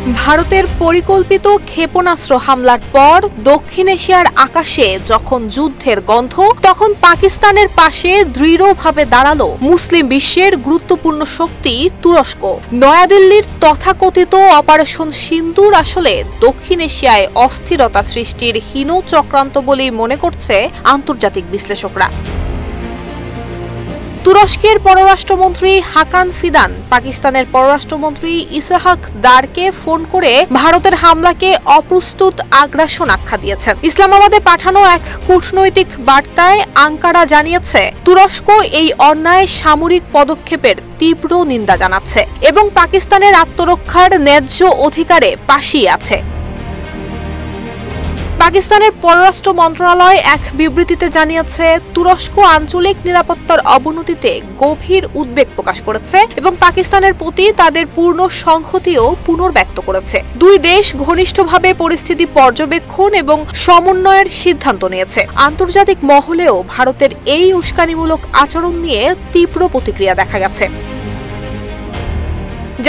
ভারতের পরিকল্পিত ক্ষেপণাস্ত্র হামলার পর দক্ষিণ এশিয়ার আকাশে যখন যুদ্ধের গন্ধ, তখন পাকিস্তানের পাশে দৃঢ়ভাবে দাঁড়ালো মুসলিম বিশ্বের গুরুত্বপূর্ণ শক্তি তুরস্ক। নয়াদিল্লির তথাকথিত অপারেশন সিন্দুর আসলে দক্ষিণ এশিয়ায় অস্থিরতা সৃষ্টির হীন চক্রান্ত বলেই মনে করছে আন্তর্জাতিক বিশ্লেষকরা। তুরস্কের পররাষ্ট্রমন্ত্রী হাকান ফিদান পাকিস্তানের পররাষ্ট্রমন্ত্রী ইসহাক দারকে ফোন করে ভারতের হামলাকে অপ্রস্তুত আগ্রাসন আখ্যা দিয়েছেন। ইসলামাবাদে পাঠানো এক কূটনৈতিক বার্তায় আঙ্কারা জানিয়েছে, তুরস্ক এই অন্যায় সামরিক পদক্ষেপের তীব্র নিন্দা জানাচ্ছে এবং পাকিস্তানের আত্মরক্ষার ন্যায্য অধিকারে পাশেই আছে। পাকিস্তানের পররাষ্ট্র মন্ত্রণালয় এক বিবৃতিতে জানিয়েছে, তুরস্ক আঞ্চলিক নিরাপত্তার অবনতিতে গভীর উদ্বেগ প্রকাশ করেছে এবং পাকিস্তানের প্রতি তাদের পূর্ণ সংহতিও পুনর্ব্যক্ত করেছে। দুই দেশ ঘনিষ্ঠভাবে পরিস্থিতি পর্যবেক্ষণ এবং সমন্বয়ের সিদ্ধান্ত নিয়েছে। আন্তর্জাতিক মহলেও ভারতের এই উস্কানিমূলক আচরণ নিয়ে তীব্র প্রতিক্রিয়া দেখা গেছে।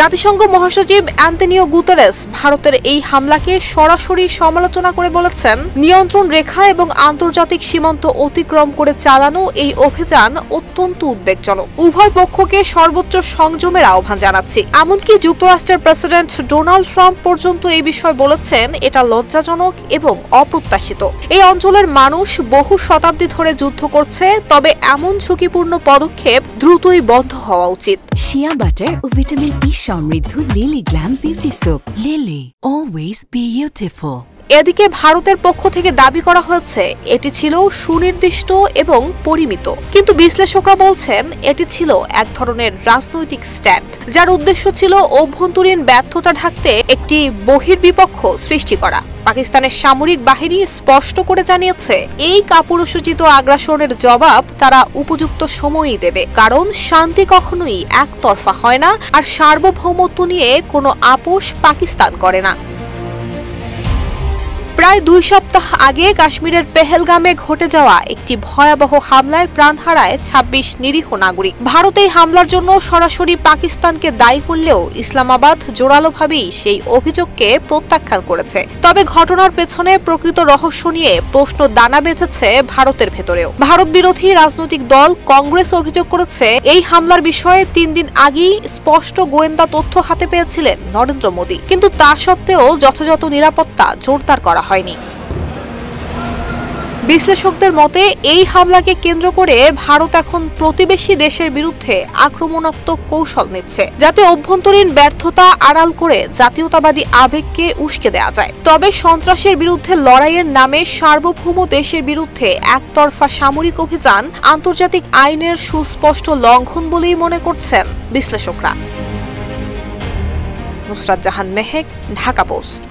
জাতিসংঘ মহাসচিব অ্যান্তনিও গুতেরেস ভারতের এই হামলাকে সরাসরি সমালোচনা করে বলেছেন, নিয়ন্ত্রণ রেখা এবং আন্তর্জাতিক সীমান্ত অতিক্রম করে চালানো এই অভিযান অত্যন্ত উদ্বেগজনক। উভয় পক্ষকে সর্বোচ্চ সংযমের আহ্বান জানাচ্ছি। এমনকি যুক্তরাষ্ট্রের প্রেসিডেন্ট ডোনাল্ড ট্রাম্প পর্যন্ত এই বিষয়ে বলেছেন, এটা লজ্জাজনক এবং অপ্রত্যাশিত। এই অঞ্চলের মানুষ বহু শতাব্দী ধরে যুদ্ধ করছে, তবে এমন ঝুঁকিপূর্ণ পদক্ষেপ দ্রুতই বন্ধ হওয়া উচিত। শিয়া বাটার ও ভিটামিন ই সমৃদ্ধ lily glam beauty soap. Lily, always beautiful. এদিকে ভারতের পক্ষ থেকে দাবি করা হয়েছে এটি ছিল সুনির্দিষ্ট এবং পরিমিত, কিন্তু বিশ্লেষকরা বলছেন এটি ছিল এক ধরনের রাজনৈতিক স্ট্যান্ড, যার উদ্দেশ্য ছিল অভ্যন্তরীণ ব্যর্থতা ঢাকতে একটি বহির্বিপক্ষ সৃষ্টি করা। পাকিস্তানের সামরিক বাহিনী স্পষ্ট করে জানিয়েছে, এই কাপুরুষোচিত আগ্রাসনের জবাব তারা উপযুক্ত সময়ই দেবে, কারণ শান্তি কখনোই একতরফা হয় না, আর সার্বভৌমত্ব নিয়ে কোনো আপোষ পাকিস্তান করে না। প্রায় 2 সপ্তাহ আগে কাশ্মীরের পেহেলগামে ঘটে যাওয়া একটি ভয়াবহ হামলায় প্রাণ হারায় 26 নিরীহ নাগরিক। ভারত এই হামলার জন্য সরাসরি পাকিস্তানকে দায়ী করলেও ইসলামাবাদ জোরালোভাবেই সেই অভিযোগকে প্রত্যাখ্যান করেছে। তবে ঘটনার পেছনে প্রকৃত রহস্য নিয়ে প্রশ্ন দানা বেঁধেছে ভারতের ভেতরেও। ভারত বিরোধী রাজনৈতিক দল কংগ্রেস অভিযোগ করেছে, এই হামলার বিষয়ে 3 দিন আগেই স্পষ্ট গোয়েন্দা তথ্য হাতে পেয়েছিলেন নরেন্দ্র মোদী, কিন্তু তা সত্ত্বেও যথাযথ নিরাপত্তা জোরদার করা হয়নি। বিশ্লেষকদের মতে, এই হামলাকে কেন্দ্র করে ভারত এখন প্রতিবেশী দেশের বিরুদ্ধে আক্রমণাত্মক কৌশল নিচ্ছে, যাতে অভ্যন্তরীণ ব্যর্থতা আড়াল করে জাতীয়তাবাদী আবেগকে উস্কে দেওয়া যায়। তবে সন্ত্রাসের বিরুদ্ধে লড়াইয়ের নামে সার্বভৌম দেশের বিরুদ্ধে একতরফা সামরিক অভিযান আন্তর্জাতিক আইনের সুস্পষ্ট লঙ্ঘন বলেই মনে করছেন বিশ্লেষকরা। নুসরাত জাহান মেহেক, ঢাকা পোস্ট।